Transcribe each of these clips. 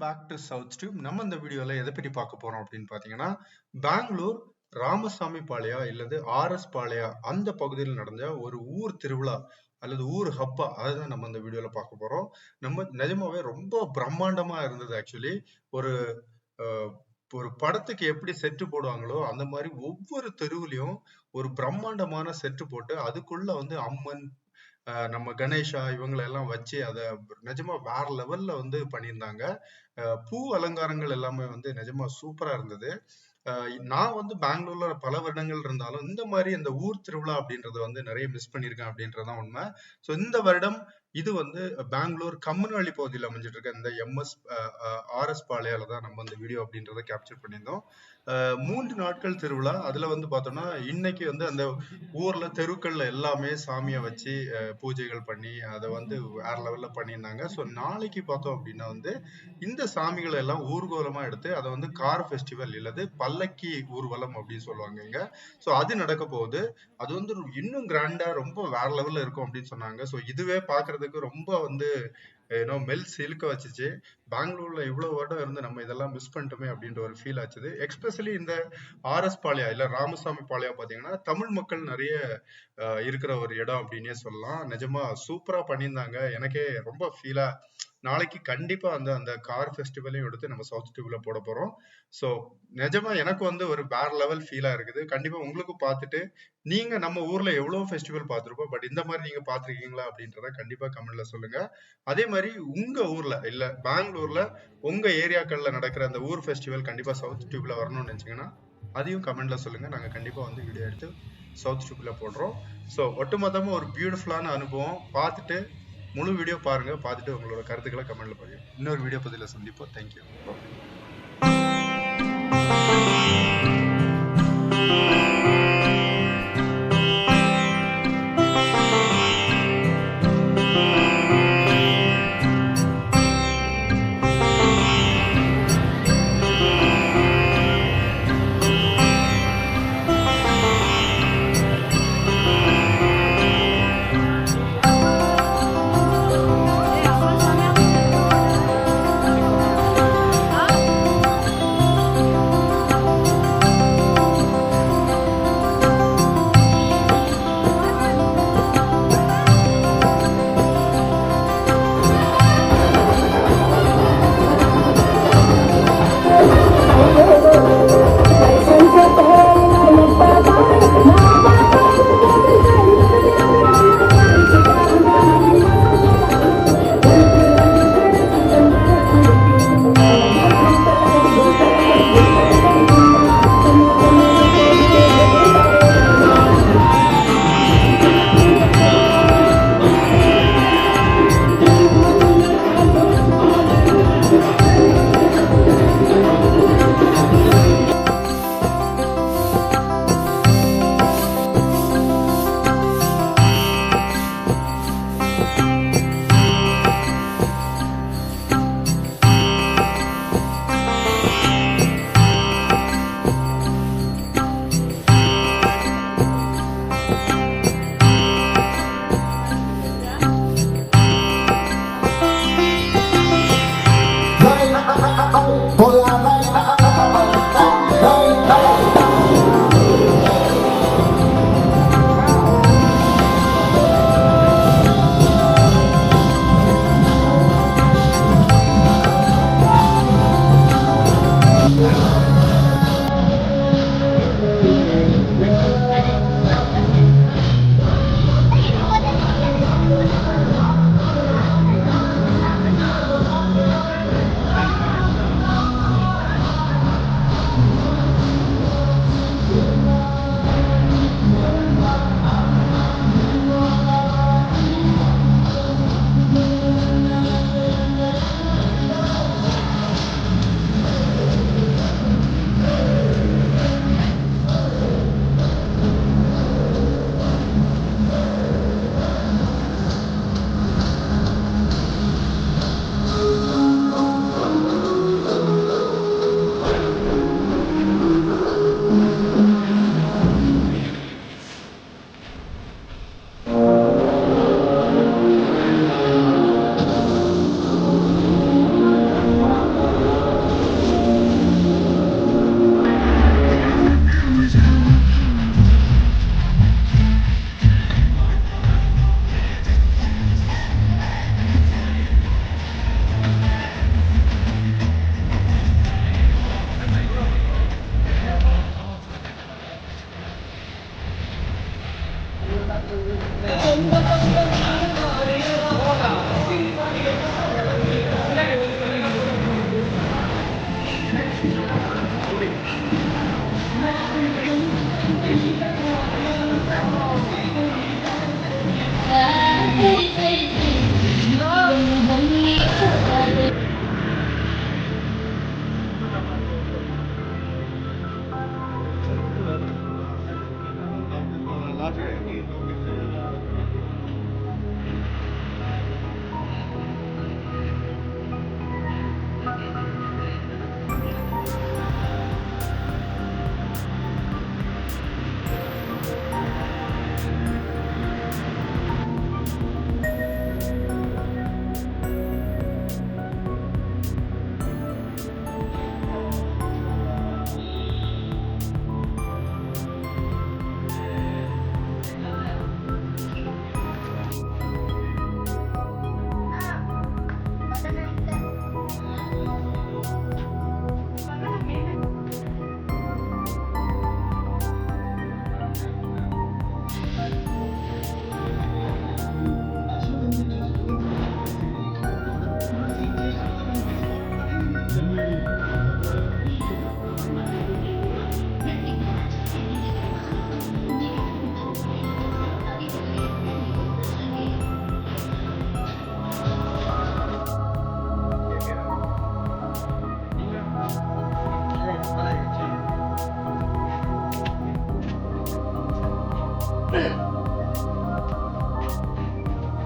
Back to south tube. நம்ம இந்த வீடியோல எதை பற்றி பார்க்க போறோம் அப்படின்னு பாத்தீங்கன்னா, பெங்களூர் ராமசாமி பாளையா இல்லது ஆர்எஸ் பாளையா அந்த பகுதியில் நடந்த ஒரு ஊர் திருவிழா அல்லது ஊர் ஹப்பா அதுதான் நம்ம இந்த வீடியோல பார்க்க போறோம். நம்ம நிஜமாவே ரொம்ப பிரம்மாண்டமா இருந்தது. ஆக்சுவலி ஒரு அஹ், ஒரு படத்துக்கு எப்படி செட்டு போடுவாங்களோ அந்த மாதிரி ஒவ்வொரு தெருவுலயும் ஒரு பிரம்மாண்டமான செட்டு போட்டு அதுக்குள்ள வந்து அம்மன், நம்ம கணேஷா இவங்களை எல்லாம் வச்சு அதை நிஜமா வேற லெவல்ல வந்து பண்ணியிருந்தாங்க. பூ அலங்காரங்கள் எல்லாமே வந்து நிஜமா சூப்பரா இருந்தது. நான் வந்து பெங்களூர்ல பல வருடங்கள் இருந்தாலும் இந்த மாதிரி இந்த ஊர் திருவிழா அப்படின்றத வந்து நிறைய மிஸ் பண்ணியிருக்கேன் அப்படின்றதான் உண்மை. ஸோ இந்த வருடம் இது வந்து பெங்களூர் கம்மன்வெளி பகுதியில் அமைஞ்சிட்டு இருக்க இந்த ஆர்எஸ் பாளையால தான் நம்ம இந்த வீடியோ அப்படின்றத கேப்சர் பண்ணியிருந்தோம். 3 நாட்கள் திருவிழா. அதுல வந்து பார்த்தோம்னா இன்னைக்கு வந்து அந்த ஊர்ல தெருக்கள்ல எல்லாமே சாமியை வச்சு பூஜைகள் பண்ணி அதை வந்து வேற லெவல்ல பண்ணியிருந்தாங்க. ஸோ நாளைக்கு பார்த்தோம் அப்படின்னா வந்து இந்த சாமிகளை எல்லாம் ஊர்வலமா எடுத்து அதை வந்து கார் ஃபெஸ்டிவல் இல்லது பல்லக்கி ஊர்வலம் அப்படின்னு சொல்லுவாங்க இங்க. ஸோ அது நடக்க போகுது. அது வந்து இன்னும் கிராண்டா ரொம்ப வேற லெவல்ல இருக்கும் அப்படின்னு சொன்னாங்க. ஸோ இதுவே பாக்குறதுக்கு ரொம்ப வந்து மெல்ஸ் இழுக்க வச்சுச்சு. பெங்களூர்ல இவ்வளவு வருடம் இருந்து நம்ம இதெல்லாம் மிஸ் பண்ணிட்டோமே அப்படின்ற ஒரு ஃபீல் ஆச்சுது. எக்ஸ்பெஷலி இந்த ஆர்எஸ் பாளையா இல்ல ராமசாமி பாளையா பாத்தீங்கன்னா தமிழ் மக்கள் நிறைய இருக்கிற ஒரு இடம் அப்படின்னே சொல்லலாம். நிஜமா சூப்பரா பண்ணியிருந்தாங்க. எனக்கே ரொம்ப ஃபீலா நாளைக்கு கண்டிப்பா அந்த கார் ஃபெஸ்டிவலையும் எடுத்து நம்ம சவுத் டியூப்ல போட போறோம். ஸோ நிஜமா எனக்கு வந்து ஒரு வேற லெவல் ஃபீலா இருக்குது. கண்டிப்பா உங்களுக்கும் பார்த்துட்டு நீங்க நம்ம ஊர்ல எவ்வளவு ஃபெஸ்டிவல் பார்த்திருப்போம், பட் இந்த மாதிரி நீங்க பார்த்திருக்கீங்களா அப்படின்றத கண்டிப்பா கமெண்ட்ல சொல்லுங்க. அதே மாதிரி உங்க ஊர்ல இல்ல பெங்களூர்ல உங்க ஏரியாக்கள்ல நடக்கிற அந்த ஊர் ஃபெஸ்டிவல் கண்டிப்பா சவுத் டியூப்ல வரணும்னு நினைச்சீங்கன்னா அதையும் கமெண்ட்ல சொல்லுங்க. நாங்க கண்டிப்பா வந்து வீடியோ எடுத்து சவுத் டியூப்ல போடுறோம். ஸோ ஒட்டுமொத்தமா ஒரு பியூட்டிஃபுல்லான அனுபவம். பார்த்துட்டு முழு வீடியோ பாருங்க. பார்த்துட்டு உங்களோட கருத்துக்களை கமெண்ட்ல பதிவு. இன்னொரு வீடியோ பதில சந்திப்போம். தேங்க்யூ.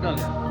Hey!